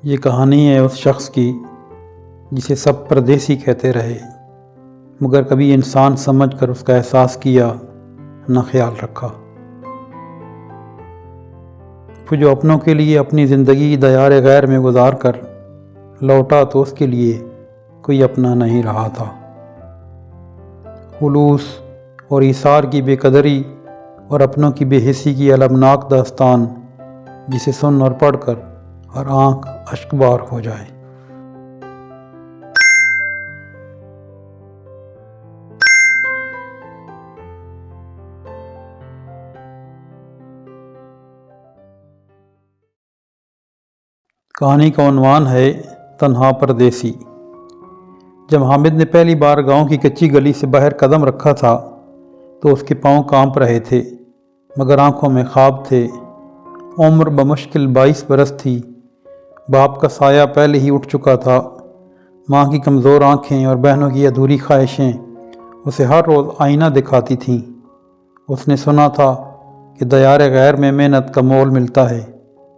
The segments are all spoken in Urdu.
یہ کہانی ہے اس شخص کی جسے سب پردیسی کہتے رہے، مگر کبھی انسان سمجھ کر اس کا احساس کیا نہ خیال رکھا۔ وہ جو اپنوں کے لیے اپنی زندگی دیار غیر میں گزار کر لوٹا تو اس کے لیے کوئی اپنا نہیں رہا تھا۔ خلوص اور ایثار کی بے قدری اور اپنوں کی بے حسی کی المناک داستان جسے سن اور پڑھ کر ہر آنکھ اشکبار ہو جائے۔ کہانی کا عنوان ہے تنہا پردیسی۔ جب حامد نے پہلی بار گاؤں کی کچی گلی سے باہر قدم رکھا تھا تو اس کے پاؤں کانپ رہے تھے، مگر آنکھوں میں خواب تھے۔ عمر بمشکل 22 برس تھی۔ باپ کا سایہ پہلے ہی اٹھ چکا تھا۔ ماں کی کمزور آنکھیں اور بہنوں کی ادھوری خواہشیں اسے ہر روز آئینہ دکھاتی تھیں۔ اس نے سنا تھا کہ دیار غیر میں محنت کا مول ملتا ہے،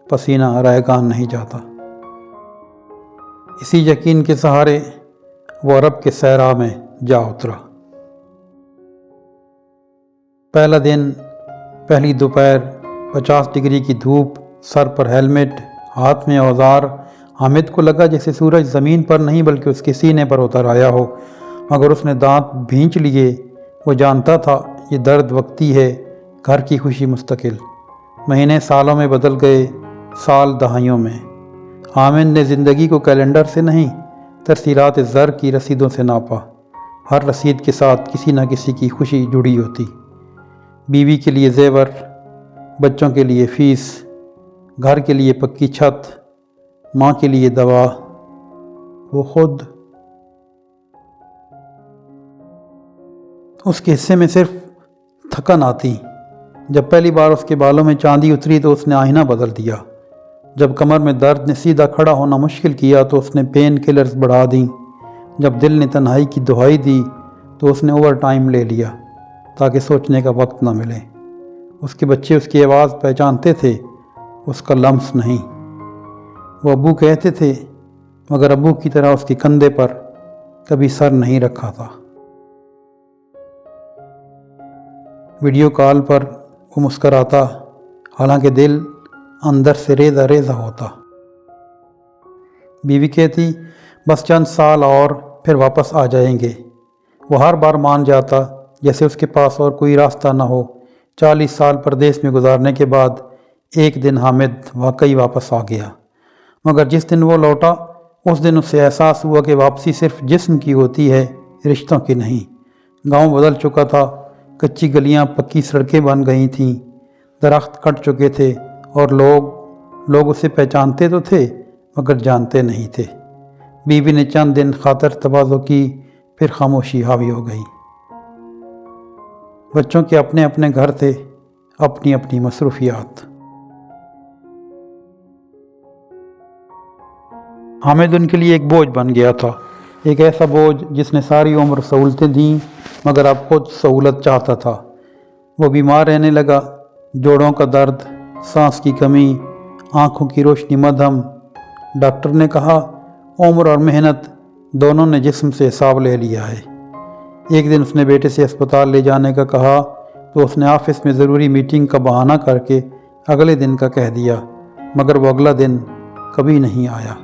پسینہ رائگان نہیں جاتا۔ اسی یقین کے سہارے وہ عرب کے صحرا میں جا اترا۔ پہلا دن، پہلی دوپہر، 50 ڈگری کی دھوپ، سر پر ہیلمٹ، ہاتھ میں اوزار۔ حامد کو لگا جیسے سورج زمین پر نہیں بلکہ اس کے سینے پر اتر آیا ہو، مگر اس نے دانت بھینچ لیے۔ وہ جانتا تھا یہ درد وقتی ہے، گھر کی خوشی مستقل۔ مہینے سالوں میں بدل گئے، سال دہائیوں میں۔ حامد نے زندگی کو کیلنڈر سے نہیں، ترسیلات زر کی رسیدوں سے ناپا۔ ہر رسید کے ساتھ کسی نہ کسی کی خوشی جڑی ہوتی۔ بیوی کے لیے زیور، بچوں کے لیے فیس، گھر کے لیے پکی چھت، ماں کے لیے دوا، وہ خود۔ اس کے حصے میں صرف تھکن آتی۔ جب پہلی بار اس کے بالوں میں چاندی اتری تو اس نے آئینہ بدل دیا۔ جب کمر میں درد نے سیدھا کھڑا ہونا مشکل کیا تو اس نے پین کلرز بڑھا دیں۔ جب دل نے تنہائی کی دہائی دی تو اس نے اوور ٹائم لے لیا تاکہ سوچنے کا وقت نہ ملے۔ اس کے بچے اس کی آواز پہچانتے تھے، اس کا لمس نہیں۔ وہ ابو کہتے تھے، مگر ابو کی طرح اس کے کندھے پر کبھی سر نہیں رکھا تھا۔ ویڈیو کال پر وہ مسکراتا، حالانکہ دل اندر سے ریزہ ریزہ ہوتا۔ بیوی کہتی، بس چند سال اور پھر واپس آ جائیں گے۔ وہ ہر بار مان جاتا، جیسے اس کے پاس اور کوئی راستہ نہ ہو۔ 40 سال پردیس میں گزارنے کے بعد ایک دن حامد واقعی واپس آ گیا، مگر جس دن وہ لوٹا اس دن اسے احساس ہوا کہ واپسی صرف جسم کی ہوتی ہے، رشتوں کی نہیں۔ گاؤں بدل چکا تھا، کچی گلیاں پکی سڑکیں بن گئی تھیں، درخت کٹ چکے تھے، اور لوگ اسے پہچانتے تو تھے مگر جانتے نہیں تھے۔ بیوی نے چند دن خاطر تواضع کی، پھر خاموشی حاوی ہو گئی۔ بچوں کے اپنے اپنے گھر تھے، اپنی اپنی مصروفیات۔ حامد ان کے لیے ایک بوجھ بن گیا تھا، ایک ایسا بوجھ جس نے ساری عمر سہولتیں دیں مگر اب خود سہولت چاہتا تھا۔ وہ بیمار رہنے لگا، جوڑوں کا درد، سانس کی کمی، آنکھوں کی روشنی مدھم۔ ڈاکٹر نے کہا عمر اور محنت دونوں نے جسم سے حساب لے لیا ہے۔ ایک دن اس نے بیٹے سے اسپتال لے جانے کا کہا تو اس نے آفس میں ضروری میٹنگ کا بہانہ کر کے اگلے دن کا کہہ دیا، مگر وہ اگلا دن کبھی نہیں آیا۔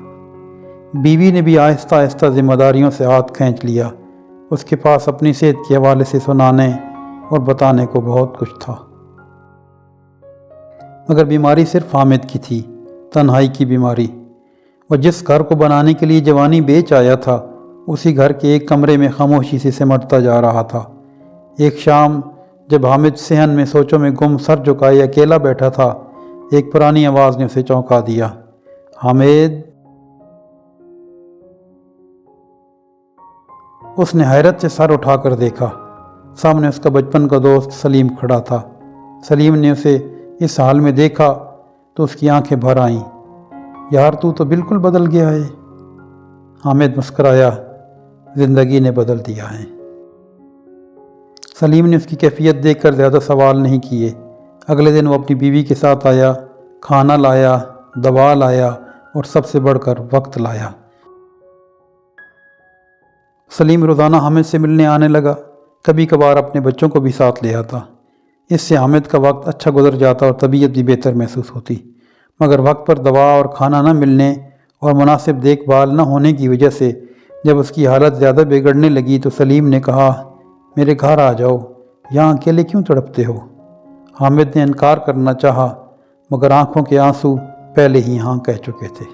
بیوی نے بھی آہستہ آہستہ ذمہ داریوں سے ہاتھ کھینچ لیا۔ اس کے پاس اپنی صحت کے حوالے سے سنانے اور بتانے کو بہت کچھ تھا، مگر بیماری صرف حامد کی تھی، تنہائی کی بیماری۔ وہ جس گھر کو بنانے کے لیے جوانی بیچ آیا تھا، اسی گھر کے ایک کمرے میں خاموشی سے سمٹتا جا رہا تھا۔ ایک شام جب حامد صحن میں سوچوں میں گم سر جھکائے اکیلا بیٹھا تھا، ایک پرانی آواز نے اسے چونکا دیا، حامد! اس نے حیرت سے سر اٹھا کر دیکھا۔ سامنے اس کا بچپن کا دوست سلیم کھڑا تھا۔ سلیم نے اسے اس حال میں دیکھا تو اس کی آنکھیں بھر آئیں۔ یار تو بالکل بدل گیا ہے۔ حامد مسکرایا، زندگی نے بدل دیا ہے۔ سلیم نے اس کی کیفیت دیکھ کر زیادہ سوال نہیں کیے۔ اگلے دن وہ اپنی بیوی کے ساتھ آیا، کھانا لایا، دوا لایا اور سب سے بڑھ کر وقت لایا۔ سلیم روزانہ حامد سے ملنے آنے لگا، کبھی کبھار اپنے بچوں کو بھی ساتھ لے آتا۔ اس سے حامد کا وقت اچھا گزر جاتا اور طبیعت بھی بہتر محسوس ہوتی، مگر وقت پر دوا اور کھانا نہ ملنے اور مناسب دیکھ بھال نہ ہونے کی وجہ سے جب اس کی حالت زیادہ بگڑنے لگی تو سلیم نے کہا، میرے گھر آ جاؤ، یہاں اکیلے کیوں تڑپتے ہو؟ حامد نے انکار کرنا چاہا، مگر آنکھوں کے آنسو پہلے ہی ہاں کہہ چکے تھے۔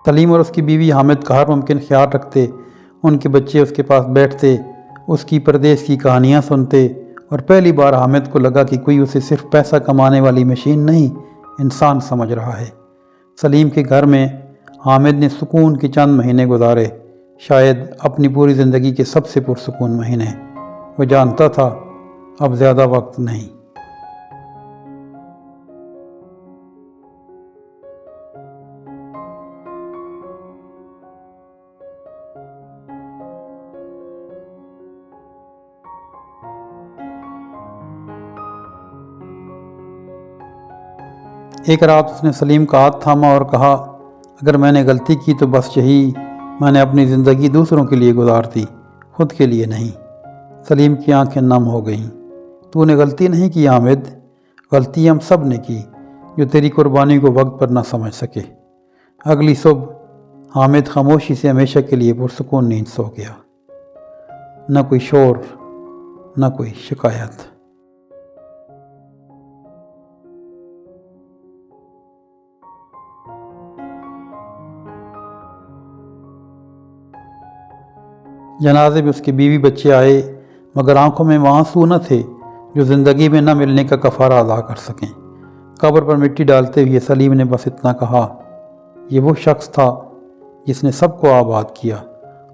سلیم اور اس کی بیوی حامد کا ہر ممکن خیال رکھتے، ان کے بچے اس کے پاس بیٹھتے، اس کی پردیس کی کہانیاں سنتے، اور پہلی بار حامد کو لگا کہ کوئی اسے صرف پیسہ کمانے والی مشین نہیں، انسان سمجھ رہا ہے۔ سلیم کے گھر میں حامد نے سکون کے چند مہینے گزارے، شاید اپنی پوری زندگی کے سب سے پرسکون مہینے۔ وہ جانتا تھا اب زیادہ وقت نہیں۔ ایک رات اس نے سلیم کا ہاتھ تھاما اور کہا، اگر میں نے غلطی کی تو بس یہی، میں نے اپنی زندگی دوسروں کے لیے گزار دی، خود کے لیے نہیں۔ سلیم کی آنکھیں نم ہو گئیں۔ تو نے غلطی نہیں کی حامد، غلطی ہم سب نے کی جو تیری قربانی کو وقت پر نہ سمجھ سکے۔ اگلی صبح حامد خاموشی سے ہمیشہ کے لیے پرسکون نیند سو گیا، نہ کوئی شور، نہ کوئی شکایت۔ جنازے میں اس کے بیوی بچے آئے، مگر آنکھوں میں وہ آنسو نہ تھے جو زندگی میں نہ ملنے کا کفارہ ادا کر سکیں۔ قبر پر مٹی ڈالتے ہوئے سلیم نے بس اتنا کہا، یہ وہ شخص تھا جس نے سب کو آباد کیا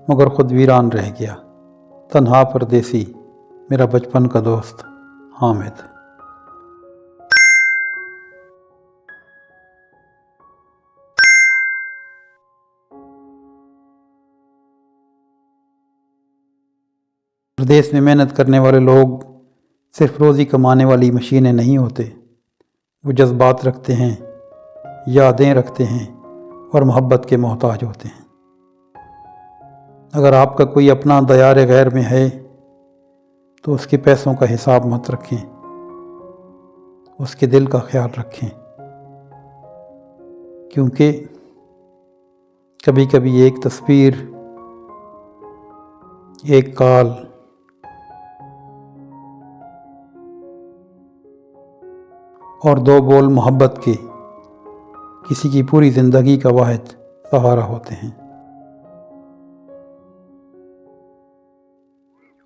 مگر خود ویران رہ گیا، تنہا پردیسی، میرا بچپن کا دوست حامد۔ پردیس میں محنت کرنے والے لوگ صرف روزی کمانے والی مشینیں نہیں ہوتے، وہ جذبات رکھتے ہیں، یادیں رکھتے ہیں اور محبت کے محتاج ہوتے ہیں۔ اگر آپ کا کوئی اپنا دیار غیر میں ہے تو اس کے پیسوں کا حساب مت رکھیں، اس کے دل کا خیال رکھیں، کیونکہ کبھی کبھی ایک تصویر، ایک کال اور دو بول محبت کے کسی کی پوری زندگی کا واحد سہارا ہوتے ہیں،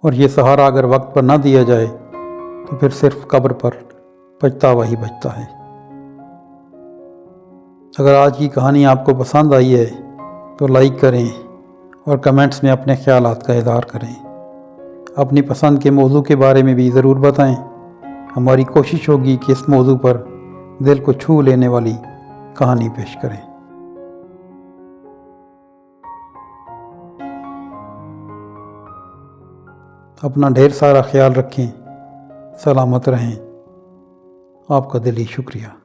اور یہ سہارا اگر وقت پر نہ دیا جائے تو پھر صرف قبر پر پچھتاوا ہی بچتا ہے۔ اگر آج کی کہانی آپ کو پسند آئی ہے تو لائک کریں اور کمنٹس میں اپنے خیالات کا اظہار کریں۔ اپنی پسند کے موضوع کے بارے میں بھی ضرور بتائیں، ہماری کوشش ہوگی کہ اس موضوع پر دل کو چھو لینے والی کہانی پیش کریں۔ اپنا ڈھیر سارا خیال رکھیں، سلامت رہیں۔ آپ کا دلی شکریہ۔